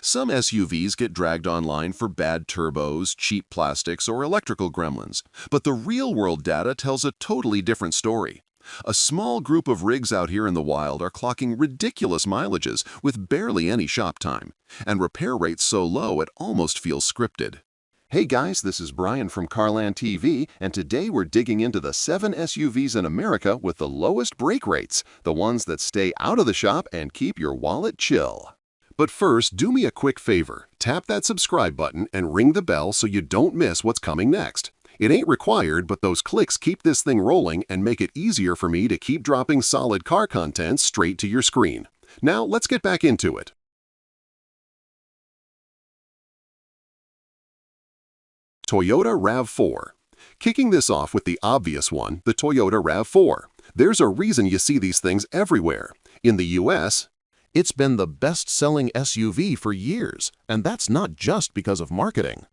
Some SUVs get dragged online for bad turbos, cheap plastics, or electrical gremlins, but the real-world data tells a totally different story. A small group of rigs out here in the wild are clocking ridiculous mileages with barely any shop time, and repair rates so low it almost feels scripted. Hey guys, this is Brian from CarLandTV, and today we're digging into the 7 SUVs in America with the lowest break rates, the ones that stay out of the shop and keep your wallet chill. But first, do me a quick favor. Tap that subscribe button and ring the bell so you don't miss what's coming next. It ain't required, but those clicks keep this thing rolling and make it easier for me to keep dropping solid car content straight to your screen. Now, let's get back into it. Toyota RAV4. Kicking this off with the obvious one, the Toyota RAV4. There's a reason you see these things everywhere. In the US, it's been the best-selling SUV for years, and that's not just because of marketing.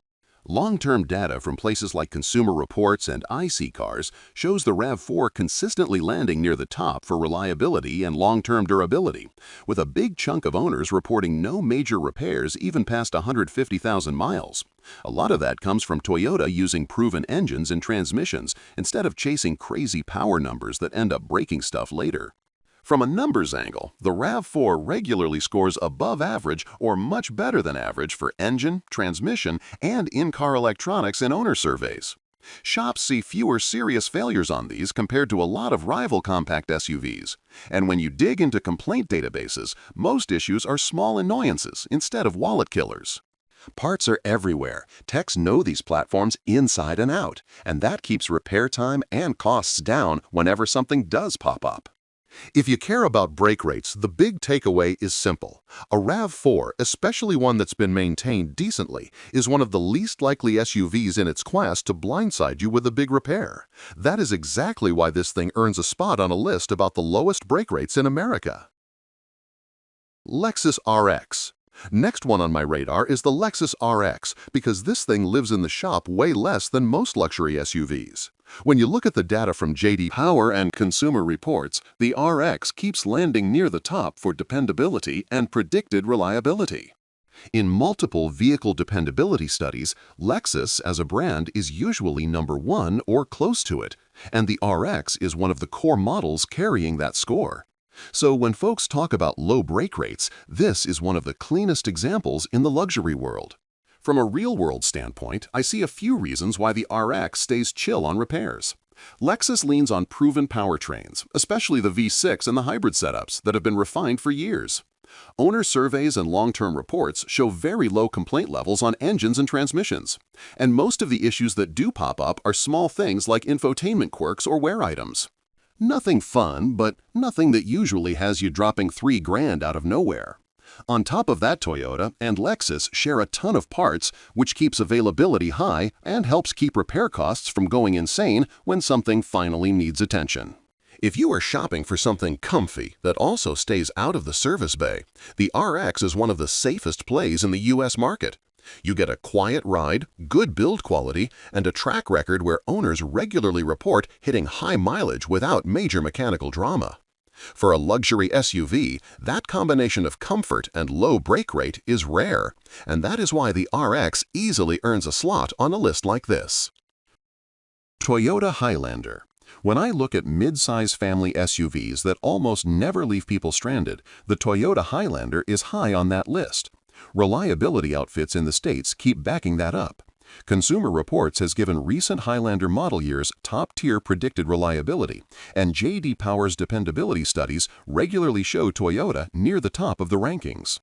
Long-term data from places like Consumer Reports and iSeeCars shows the RAV4 consistently landing near the top for reliability and long-term durability, with a big chunk of owners reporting no major repairs even past 150,000 miles. A lot of that comes from Toyota using proven engines and transmissions instead of chasing crazy power numbers that end up breaking stuff later. From a numbers angle, the RAV4 regularly scores above average or much better than average for engine, transmission, and in-car electronics in owner surveys. Shops see fewer serious failures on these compared to a lot of rival compact SUVs. And when you dig into complaint databases, most issues are small annoyances instead of wallet killers. Parts are everywhere. Techs know these platforms inside and out, and that keeps repair time and costs down whenever something does pop up. If you care about brake rates, the big takeaway is simple. A RAV4, especially one that's been maintained decently, is one of the least likely SUVs in its class to blindside you with a big repair. That is exactly why this thing earns a spot on a list about the lowest brake rates in America. Lexus RX. Next one on my radar is the Lexus RX, because this thing lives in the shop way less than most luxury SUVs. When you look at the data from J.D. Power and Consumer Reports, the RX keeps landing near the top for dependability and predicted reliability. In multiple vehicle dependability studies, Lexus as a brand is usually number 1 or close to it, and the RX is one of the core models carrying that score. So when folks talk about low brake rates, this is one of the cleanest examples in the luxury world. From a real-world standpoint, I see a few reasons why the RX stays chill on repairs. Lexus leans on proven powertrains, especially the V6 and the hybrid setups that have been refined for years. Owner surveys and long-term reports show very low complaint levels on engines and transmissions. And most of the issues that do pop up are small things like infotainment quirks or wear items. Nothing fun, but nothing that usually has you dropping $3,000 out of nowhere. On top of that, Toyota and Lexus share a ton of parts, which keeps availability high and helps keep repair costs from going insane when something finally needs attention. If you are shopping for something comfy that also stays out of the service bay, the RX is one of the safest plays in the US market. You get a quiet ride, good build quality, and a track record where owners regularly report hitting high mileage without major mechanical drama. For a luxury SUV, that combination of comfort and low brake rate is rare, and that is why the RX easily earns a slot on a list like this. Toyota Highlander. When I look at mid-size family SUVs that almost never leave people stranded, the Toyota Highlander is high on that list. Reliability outfits in the States keep backing that up. Consumer Reports has given recent Highlander model years top-tier predicted reliability, and J.D. Power's dependability studies regularly show Toyota near the top of the rankings.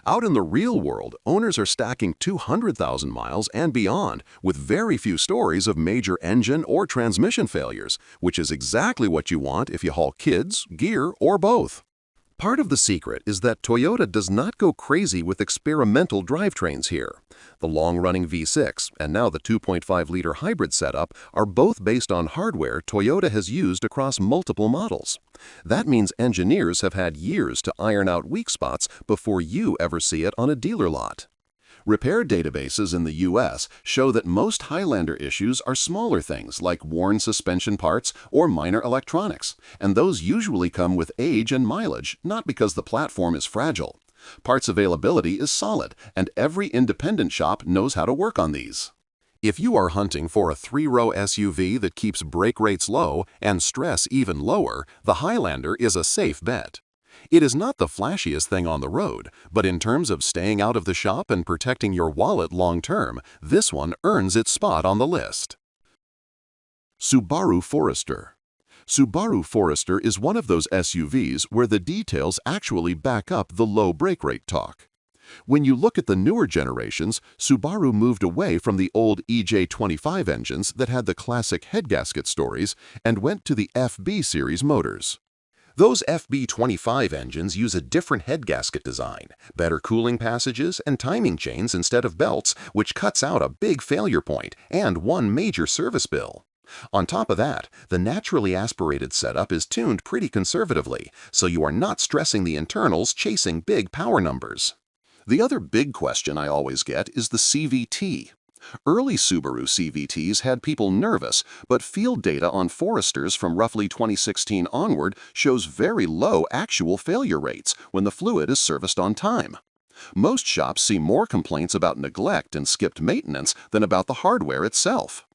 Out in the real world, owners are stacking 200,000 miles and beyond, with very few stories of major engine or transmission failures, which is exactly what you want if you haul kids, gear, or both. Part of the secret is that Toyota does not go crazy with experimental drivetrains here. The long-running V6 and now the 2.5-liter hybrid setup are both based on hardware Toyota has used across multiple models. That means engineers have had years to iron out weak spots before you ever see it on a dealer lot. Repair databases in the U.S. show that most Highlander issues are smaller things like worn suspension parts or minor electronics, and those usually come with age and mileage, not because the platform is fragile. Parts availability is solid, and every independent shop knows how to work on these. If you are hunting for a three-row SUV that keeps brake rates low and stress even lower, the Highlander is a safe bet. It is not the flashiest thing on the road, but in terms of staying out of the shop and protecting your wallet long-term, this one earns its spot on the list. Subaru Forester. Subaru Forester is one of those SUVs where the details actually back up the low brake rate talk. When you look at the newer generations, Subaru moved away from the old EJ25 engines that had the classic head gasket stories and went to the FB series motors. Those FB25 engines use a different head gasket design, better cooling passages, and timing chains instead of belts, which cuts out a big failure point and one major service bill. On top of that, the naturally aspirated setup is tuned pretty conservatively, so you are not stressing the internals chasing big power numbers. The other big question I always get is the CVT. Early Subaru CVTs had people nervous, but field data on Foresters from roughly 2016 onward shows very low actual failure rates when the fluid is serviced on time. Most shops see more complaints about neglect and skipped maintenance than about the hardware itself.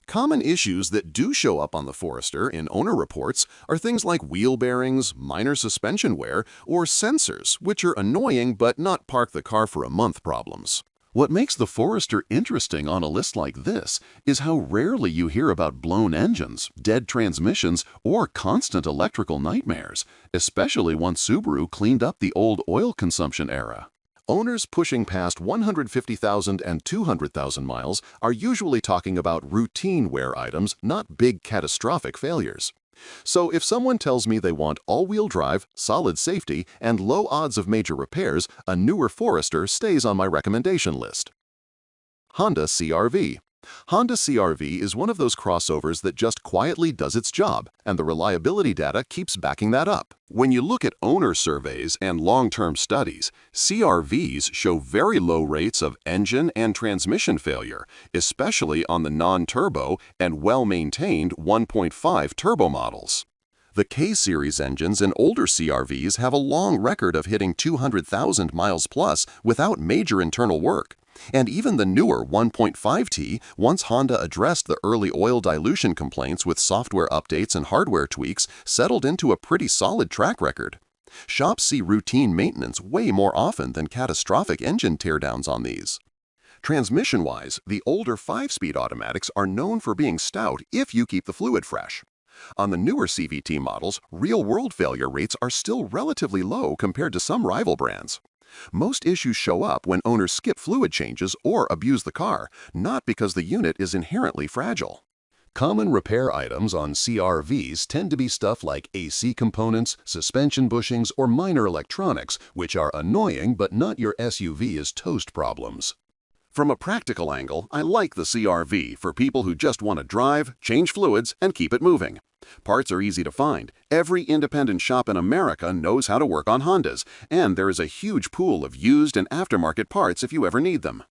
Common issues that do show up on the Forester in owner reports are things like wheel bearings, minor suspension wear, or sensors, which are annoying but not park the car for a month problems. What makes the Forester interesting on a list like this is how rarely you hear about blown engines, dead transmissions, or constant electrical nightmares, especially once Subaru cleaned up the old oil consumption era. Owners pushing past 150,000 and 200,000 miles are usually talking about routine wear items, not big catastrophic failures. So if someone tells me they want all-wheel drive, solid safety, and low odds of major repairs, a newer Forester stays on my recommendation list. Honda CR-V. Honda CR-V is one of those crossovers that just quietly does its job, and the reliability data keeps backing that up. When you look at owner surveys and long-term studies, CR-Vs show very low rates of engine and transmission failure, especially on the non-turbo and well-maintained 1.5 turbo models. The K-Series engines in older CR-Vs have a long record of hitting 200,000 miles plus without major internal work. And even the newer 1.5T, once Honda addressed the early oil dilution complaints with software updates and hardware tweaks, settled into a pretty solid track record. Shops see routine maintenance way more often than catastrophic engine teardowns on these. Transmission-wise, the older 5-speed automatics are known for being stout if you keep the fluid fresh. On the newer CVT models, real-world failure rates are still relatively low compared to some rival brands. Most issues show up when owners skip fluid changes or abuse the car, not because the unit is inherently fragile. Common repair items on CR-Vs tend to be stuff like AC components, suspension bushings, or minor electronics, which are annoying but not your SUV is toast problems. From a practical angle, I like the CR-V for people who just want to drive, change fluids, and keep it moving. Parts are easy to find. Every independent shop in America knows how to work on Hondas, and there is a huge pool of used and aftermarket parts if you ever need them.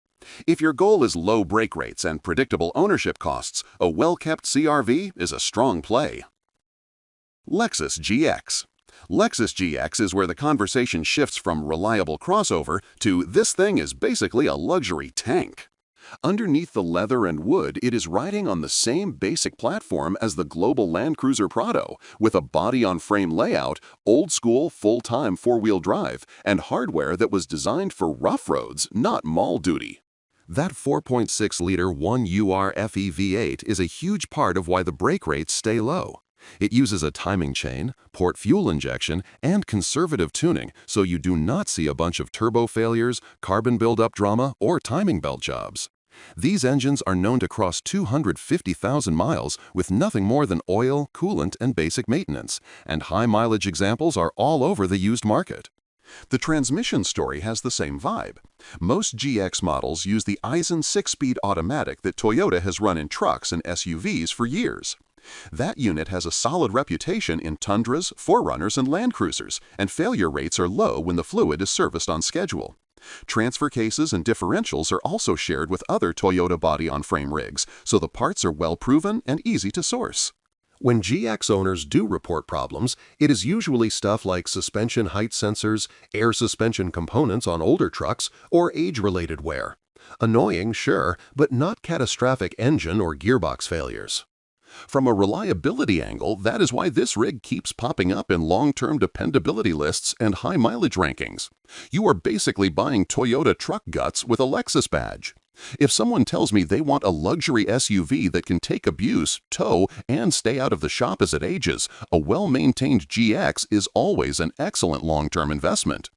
If your goal is low brake rates and predictable ownership costs, a well-kept CR-V is a strong play. Lexus GX. Lexus GX is where the conversation shifts from reliable crossover to this thing is basically a luxury tank. Underneath the leather and wood, it is riding on the same basic platform as the global Land Cruiser Prado, with a body-on-frame layout, old-school full-time four-wheel drive, and hardware that was designed for rough roads, not mall duty. That 4.6-liter 1UR FE V8 is a huge part of why the brake rates stay low. It uses a timing chain, port fuel injection, and conservative tuning, so you do not see a bunch of turbo failures, carbon buildup drama, or timing belt jobs. These engines are known to cross 250,000 miles with nothing more than oil, coolant, and basic maintenance, and high-mileage examples are all over the used market. The transmission story has the same vibe. Most GX models use the Aisin 6-speed automatic that Toyota has run in trucks and SUVs for years. That unit has a solid reputation in Tundras, 4Runners, and Land Cruisers, and failure rates are low when the fluid is serviced on schedule. Transfer cases and differentials are also shared with other Toyota body-on-frame rigs, so the parts are well proven and easy to source. When GX owners do report problems, it is usually stuff like suspension height sensors, air suspension components on older trucks, or age-related wear. Annoying, sure, but not catastrophic engine or gearbox failures. From a reliability angle, that is why this rig keeps popping up in long-term dependability lists and high-mileage rankings. You are basically buying Toyota truck guts with a Lexus badge. If someone tells me they want a luxury SUV that can take abuse, tow, and stay out of the shop as it ages, a well-maintained GX is always an excellent long-term investment.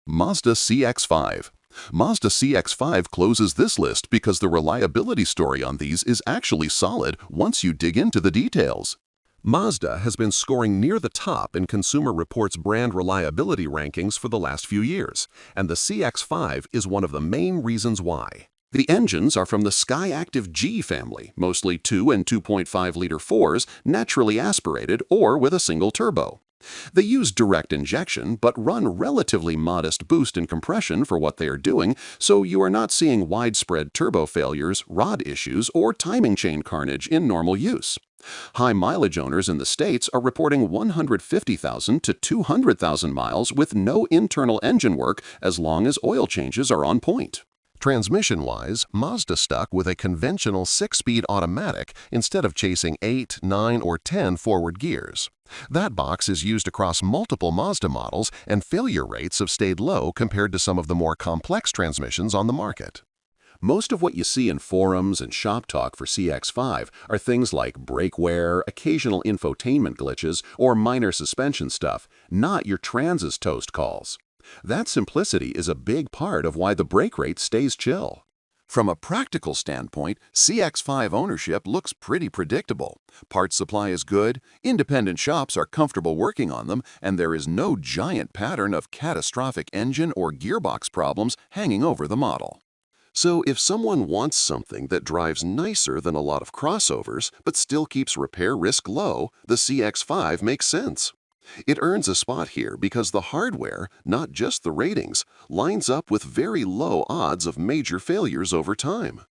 Mazda CX-5. Mazda CX-5 closes this list because the reliability story on these is actually solid once you dig into the details. Mazda has been scoring near the top in Consumer Reports' brand reliability rankings for the last few years, and the CX-5 is one of the main reasons why. The engines are from the Skyactiv G family, mostly 2 and 2.5-liter 4s, naturally aspirated or with a single turbo. They use direct injection but run relatively modest boost and compression for what they are doing, so you are not seeing widespread turbo failures, rod issues, or timing chain carnage in normal use. High mileage owners in the States are reporting 150,000 to 200,000 miles with no internal engine work as long as oil changes are on point. Transmission-wise, Mazda stuck with a conventional 6-speed automatic instead of chasing 8, 9, or 10 forward gears. That box is used across multiple Mazda models, and failure rates have stayed low compared to some of the more complex transmissions on the market. Most of what you see in forums and shop talk for CX-5 are things like brake wear, occasional infotainment glitches, or minor suspension stuff, not your Transys toast calls. That simplicity is a big part of why the brake rate stays chill. From a practical standpoint, CX-5 ownership looks pretty predictable. Parts supply is good, independent shops are comfortable working on them, and there is no giant pattern of catastrophic engine or gearbox problems hanging over the model. So if someone wants something that drives nicer than a lot of crossovers but still keeps repair risk low, the CX-5 makes sense. It earns a spot here because the hardware, not just the ratings, lines up with very low odds of major failures over time.